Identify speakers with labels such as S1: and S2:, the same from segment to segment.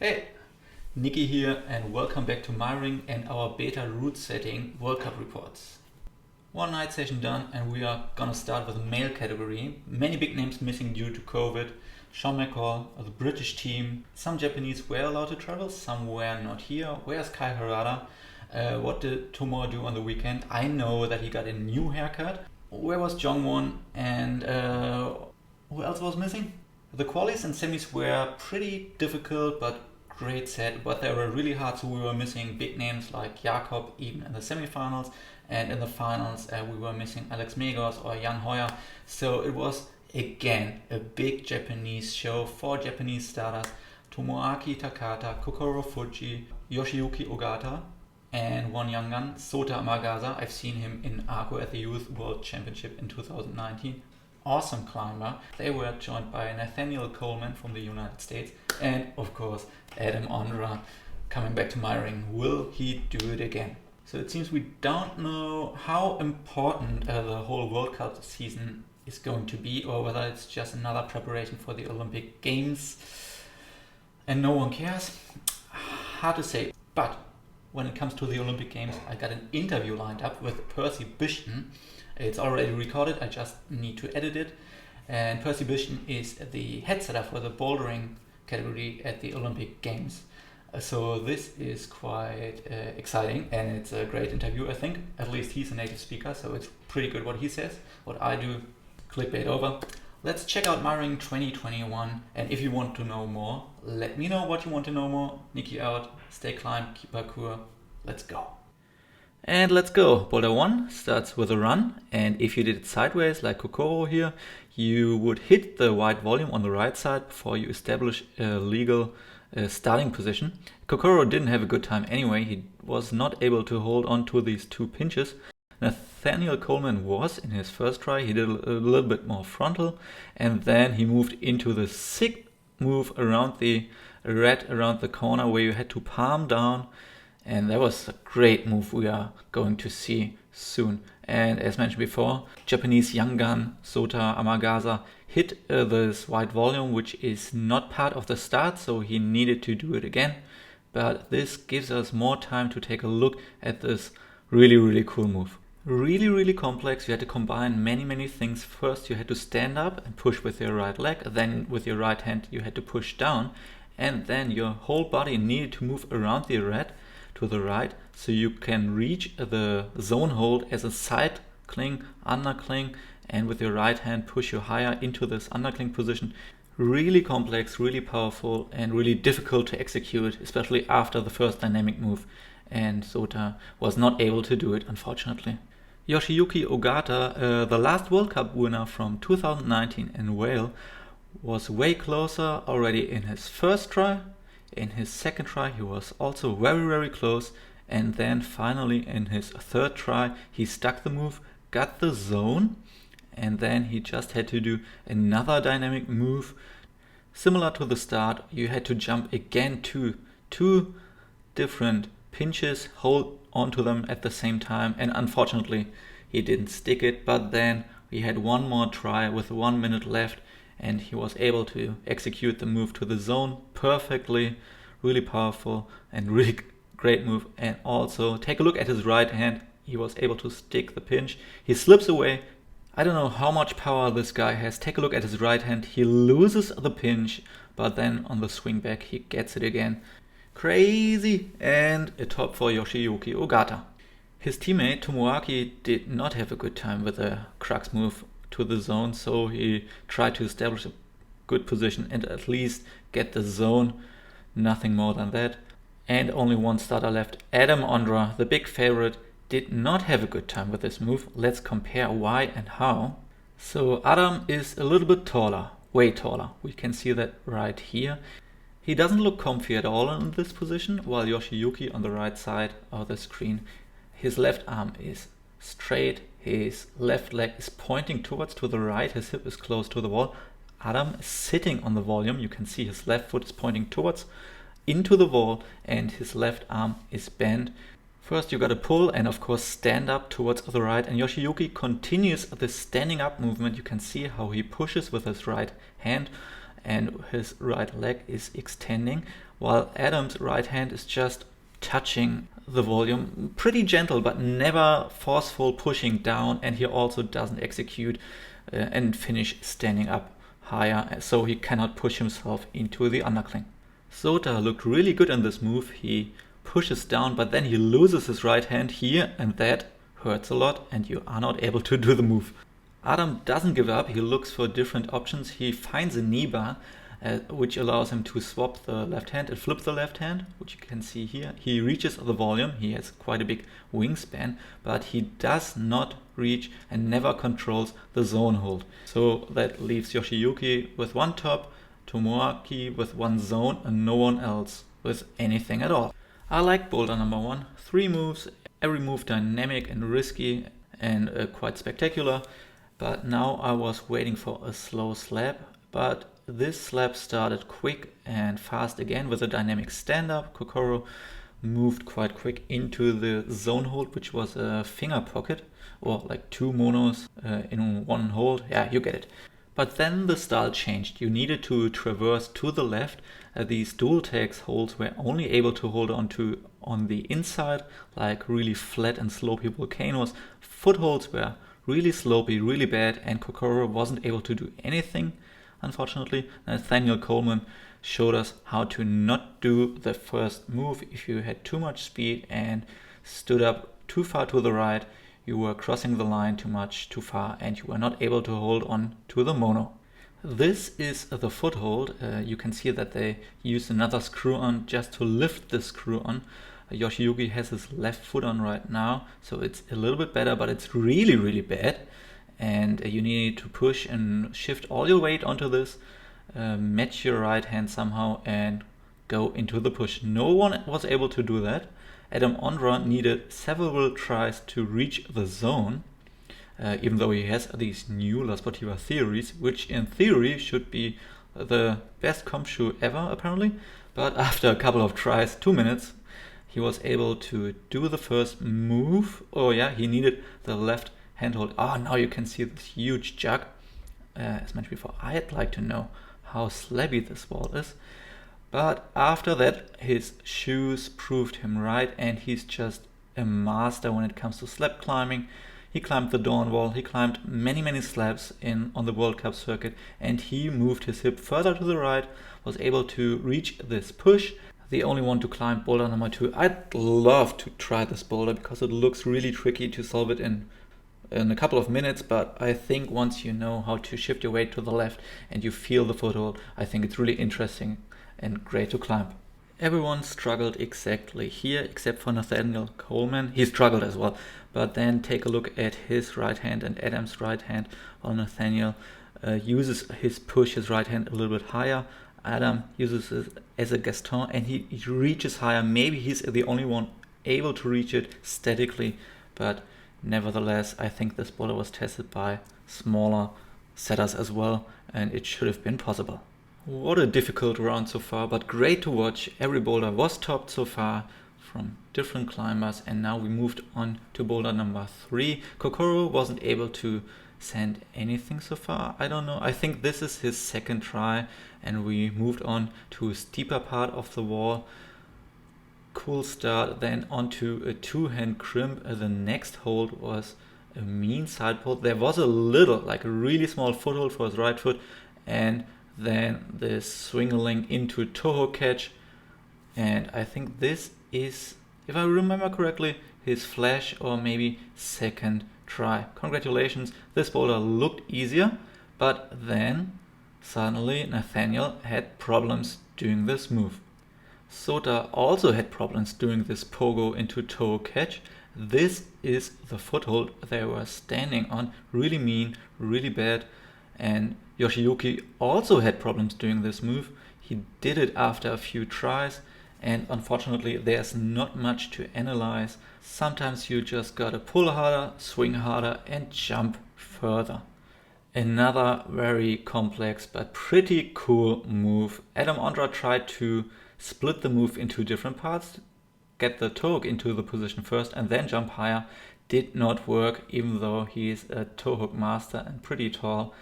S1: Hey, Nikki here and welcome back to Meiringen and our beta route setting World Cup reports. One night session done and we are gonna start with the male category. Many big names missing due to COVID. Sean McCall, the British team. Some Japanese were allowed to travel, some were not here. Where's Kai Harada? What did Tomo do on the weekend? I know that he got a new haircut. Where was Jongwon and who else was missing? The qualies and semis were pretty difficult but great set, but they were really hard, so we were missing big names like Jakob even in the semifinals, and in the finals we were missing Alex Megos or Jan Hoyer. So it was again a big Japanese show, 4 Japanese starters: Tomoaki Takata, Kokoro Fuji, Yoshiyuki Ogata, and one young gun, Sohta Amagasa. I've seen him in Arco at the Youth World Championship in 2019. Awesome climber. They were joined by Nathaniel Colemann from the United States and of course Adam Ondra coming back to Meiringen. Will he do it again? So it seems we don't know how important the whole World Cup season is going to be, or whether it's just another preparation for the Olympic Games and no one cares. Hard to say. But when it comes to the Olympic Games, I got an interview lined up with Percy Bishton. It's already recorded, I just need to edit it. And Percy Bishton is the head setter for the bouldering category at the Olympic Games. So this is quite exciting, and it's a great interview, I think. At least he's a native speaker, so it's pretty good what he says. What I do, clickbait over. Let's check out Meiringen 2021, and if you want to know more, let me know what you want to know more. Nikki out, stay climb, keep parkour, let's go. And let's go. Boulder 1 starts with a run, and if you did it sideways like Kokoro here, you would hit the white volume on the right side before you establish a legal starting position. Kokoro didn't have a good time anyway. He was not able to hold on to these 2 pinches. Nathaniel Colemann was in his first try. He did a little bit more frontal, and then he moved into the sick move around the red around the corner where you had to palm down. And that was a great move we are going to see soon. And as mentioned before, Japanese young gun Sohta Amagasa hit this white volume, which is not part of the start, so he needed to do it again. But this gives us more time to take a look at this really cool move. Really complex. You had to combine many things. First you had to stand up and push with your right leg, then with your right hand you had to push down, and then your whole body needed to move around the red to the right, so you can reach the zone hold as a side cling, undercling, and with your right hand push you higher into this undercling position. Really complex, really powerful, and really difficult to execute, especially after the first dynamic move, and Sohta was not able to do it, unfortunately. Yoshiyuki Ogata, the last World Cup winner from 2019 in Wales, was way closer already in his first try. In his second try he was also very close, and then finally in his third try he stuck the move, got the zone, and then he just had to do another dynamic move. Similar to the start, you had to jump again to 2 different pinches, hold onto them at the same time, and unfortunately he didn't stick it. But then we had one more try with 1 minute left, and he was able to execute the move to the zone perfectly. Really powerful and really great move. And also take a look at his right hand. He was able to stick the pinch. He slips away. I don't know how much power this guy has. Take a look at his right hand. He loses the pinch, but then on the swing back he gets it again. Crazy. And a top for Yoshiyuki Ogata. His teammate Tomoaki did not have a good time with the crux move to the zone, so he tried to establish a good position and at least get the zone. Nothing more than that. And only one starter left. Adam Ondra, the big favorite, did not have a good time with this move. Let's compare why and how. So Adam is a little bit taller, way taller. We can see that right here. He doesn't look comfy at all in this position, while Yoshiyuki on the right side of the screen, his left arm is straight, his left leg is pointing towards to the right, his hip is close to the wall. Adam is sitting on the volume. You can see his left foot is pointing towards into the wall, and his left arm is bent. First you gotta pull and of course stand up towards the right, and Yoshiyuki continues this standing up movement. You can see how he pushes with his right hand and his right leg is extending while Adam's right hand is just touching the volume, pretty gentle but never forceful pushing down, and he also doesn't execute and finish standing up higher, so he cannot push himself into the undercling. Sohta looked really good in this move. He pushes down, but then he loses his right hand here, and that hurts a lot, and you are not able to do the move. Adam doesn't give up. He looks for different options. He finds a knee bar, which allows him to swap the left hand and flip the left hand, which you can see here. He reaches the volume. He has quite a big wingspan, but he does not reach and never controls the zone hold. So that leaves Yoshiyuki with one top, Tomoaki with one zone, and no one else with anything at all. I like boulder number 1. 3 moves, every move dynamic and risky and quite spectacular. But now I was waiting for a slow slab, but this slab started quick and fast again with a dynamic stand-up. Kokoro moved quite quick into the zone hold, which was a finger pocket, or like 2 monos in one hold. Yeah, you get it. But then the style changed. You needed to traverse to the left. These dual tags holds were only able to hold on the inside, like really flat and slopey volcanoes. Footholds were really slopey, really bad, and Kokoro wasn't able to do anything. Unfortunately, Nathaniel Colemann showed us how to not do the first move. If you had too much speed and stood up too far to the right, you were crossing the line too much, too far, and you were not able to hold on to the mono. This is the foothold. You can see that they used another screw on just to lift the screw on. Yoshiyuki has his left foot on right now, so it's a little bit better, but it's really, really bad. And you need to push and shift all your weight onto this, match your right hand somehow, and go into the push. No one was able to do that. Adam Ondra needed several tries to reach the zone, even though he has these new La Sportiva theories, which in theory should be the best comp shoe ever, apparently. But after a couple of tries, 2 minutes, he was able to do the first move. Oh yeah, he needed the left handhold. Oh, now you can see this huge jug. As mentioned before, I'd like to know how slabby this wall is. But after that, his shoes proved him right, and he's just a master when it comes to slab climbing. He climbed the Dawn Wall, he climbed many slabs on the World Cup circuit, and he moved his hip further to the right, was able to reach this push. The only one to climb boulder number 2. I'd love to try this boulder because it looks really tricky to solve it in a couple of minutes, but I think once you know how to shift your weight to the left and you feel the foothold, I think it's really interesting and great to climb. Everyone struggled exactly here except for Nathaniel Colemann. He struggled as well, but then take a look at his right hand and Adam's right hand. While Nathaniel uses his push, his right hand a little bit higher, Adam uses it as a Gaston and he reaches higher. Maybe he's the only one able to reach it statically, but nevertheless, I think this boulder was tested by smaller setters as well, and it should have been possible. What a difficult round so far, but great to watch. Every boulder was topped so far from different climbers, and now we moved on to boulder number 3. Kokoro wasn't able to send anything so far. I don't know. I think this is his second try, and we moved on to a steeper part of the wall. Cool start, then onto a 2-hand crimp. The next hold was a mean side pull. There was a little, like a really small foothold for his right foot, and then the swingling into toe catch. And I think this is, if I remember correctly, his flash or maybe second try. Congratulations, this boulder looked easier, but then suddenly Nathaniel had problems doing this move. Sohta also had problems doing this pogo into toe catch. This is the foothold they were standing on. Really mean, really bad. And Yoshiyuki also had problems doing this move. He did it after a few tries, and unfortunately there's not much to analyze. Sometimes you just gotta pull harder, swing harder, and jump further. Another very complex but pretty cool move. Adam Ondra tried to split the move into different parts, get the toe hook into the position first and then jump higher. Did not work, even though he's a toe hook master and pretty tall.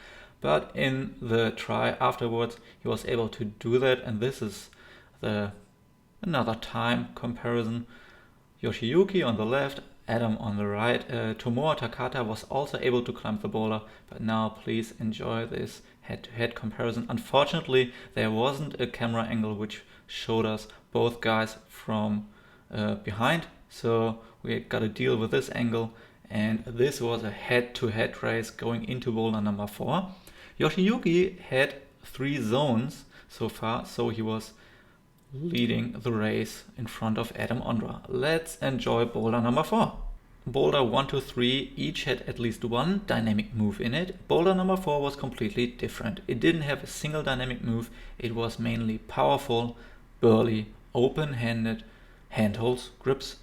S1: But in the try afterwards, he was able to do that, and this is the Another time comparison. Yoshiyuki on the left, Adam on the right. Tomoaki Takata was also able to climb the boulder, but now please enjoy this head-to-head comparison. Unfortunately, there wasn't a camera angle which showed us both guys from behind, so we got to deal with this angle, and this was a head-to-head race going into boulder number 4. Yoshiyuki had 3 zones so far, so he was leading the race in front of Adam Ondra. Let's enjoy boulder number 4. Boulder 1 to 3 each had at least one dynamic move in it. Boulder number 4 was completely different. It didn't have a single dynamic move. It was mainly powerful, burly, open-handed handholds, grips,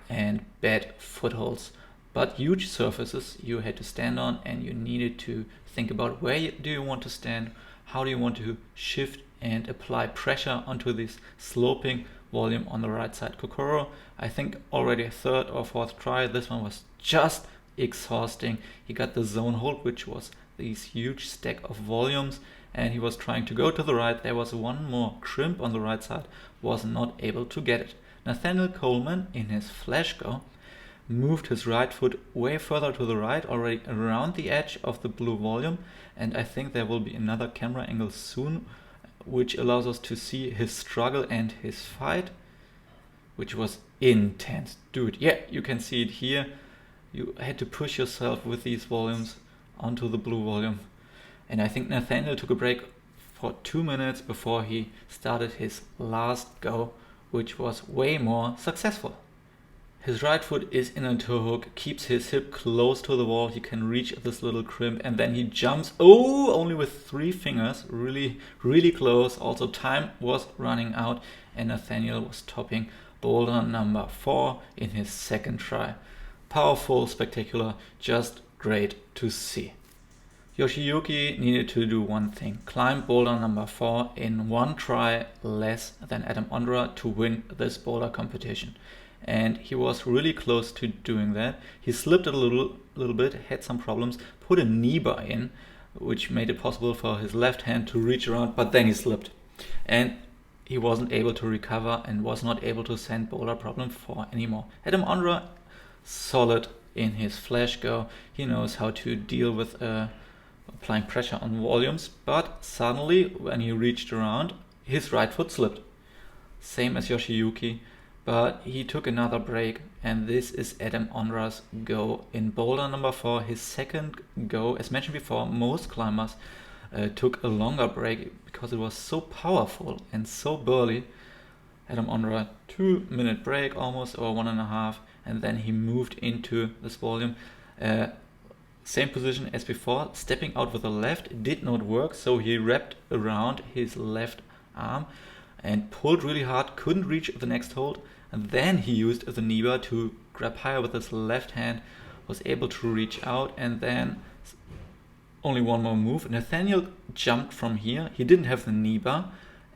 S1: and bad footholds. But huge surfaces you had to stand on, and you needed to think about where do you want to stand, how do you want to shift and apply pressure onto this sloping volume on the right side. Kokoro, I think already a 3rd or 4th try, this one was just exhausting. He got the zone hold, which was this huge stack of volumes, and he was trying to go to the right. There was one more crimp on the right side, was not able to get it. Nathaniel Colemann, in his flash go, moved his right foot way further to the right, already around the edge of the blue volume, and I think there will be another camera angle soon which allows us to see his struggle and his fight, which was intense. Dude, yeah, you can see it here. You had to push yourself with these volumes onto the blue volume. And I think Nathaniel took a break for 2 minutes before he started his last go, which was way more successful. His right foot is in a toe hook, keeps his hip close to the wall. He can reach this little crimp, and then he jumps, only with 3 fingers, really, really close. Also, time was running out, and Nathaniel was topping boulder number 4 in his 2nd try. Powerful, spectacular, just great to see. Yoshiyuki needed to do one thing: climb boulder number 4 in 1 try less than Adam Ondra to win this boulder competition. And he was really close to doing that. He slipped a little bit, had some problems, put a knee bar in, which made it possible for his left hand to reach around, but then he slipped. And he wasn't able to recover and was not able to send boulder problem 4 anymore. Adam Ondra, solid in his flash go. He knows how to deal with applying pressure on volumes, but suddenly when he reached around, his right foot slipped. Same as Yoshiyuki. But he took another break, and this is Adam Ondra's go in boulder number 4, his 2nd go. As mentioned before, most climbers took a longer break because it was so powerful and so burly. Adam Ondra, 2-minute break almost, or 1.5, and then he moved into this volume. Same position as before, stepping out with the left did not work, so he wrapped around his left arm and pulled really hard, couldn't reach the next hold, and then he used the knee bar to grab higher with his left hand, was able to reach out, and then only one more move. Nathaniel jumped from here. He didn't have the knee bar.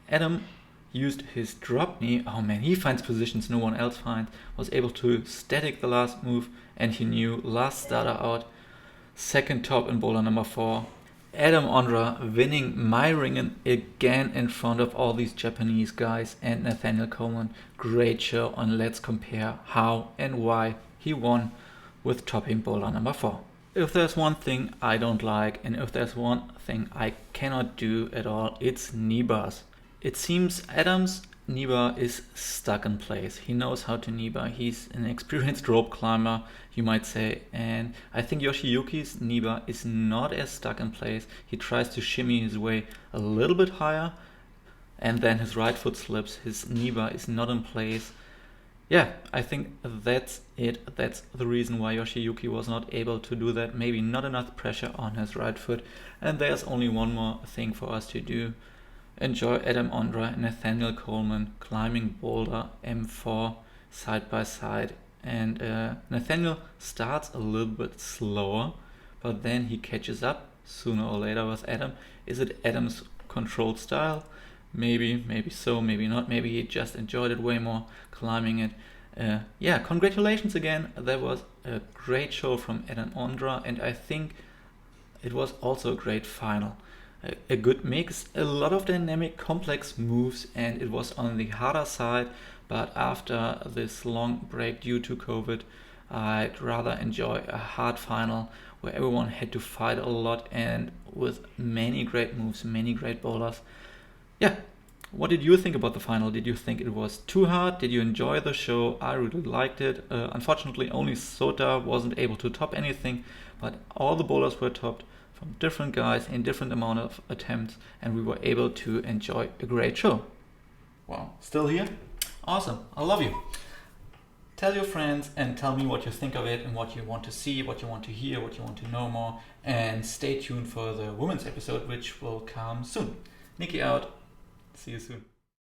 S1: Adam used his drop knee. Oh man, he finds positions no one else finds. Was able to static the last move, and he knew last starter out. 2nd top in boulder number 4. Adam Ondra winning Meiringen again in front of all these Japanese guys, and Nathaniel Colemann. Great show on Let's Compare how and why he won with topping boulder number 4. If there's one thing I don't like, and if there's one thing I cannot do at all, it's knee bars. It seems Adam's knee bar is stuck in place. He knows how to knee bar. He's an experienced rope climber, you might say, and I think Yoshiyuki's knee bar is not as stuck in place. He tries to shimmy his way a little bit higher, and then his right foot slips. His knee bar is not in place. Yeah, I think that's it. That's the reason why Yoshiyuki was not able to do that. Maybe not enough pressure on his right foot. And there's only one more thing for us to do. Enjoy Adam Ondra and Nathaniel Colemann climbing boulder M4 side by side. And Nathaniel starts a little bit slower, but then he catches up sooner or later with Adam. Is it Adam's controlled style? Maybe so, maybe not. Maybe he just enjoyed it way more climbing it. Yeah, congratulations again. That was a great show from Adam Ondra, and I think it was also a great final. a good mix, a lot of dynamic, complex moves, and it was on the harder side. But after this long break due to COVID, I'd rather enjoy a hard final where everyone had to fight a lot and with many great moves, many great bowlers. Yeah, what did you think about the final? Did you think it was too hard? Did you enjoy the show? I really liked it. Unfortunately, only Sohta wasn't able to top anything, but all the bowlers were topped from different guys in different amount of attempts, and we were able to enjoy a great show. Wow, still here? Awesome, I love you. Tell your friends and tell me what you think of it and what you want to see, what you want to hear, what you want to know more. And stay tuned for the women's episode, which will come soon. Nikki out. See you soon.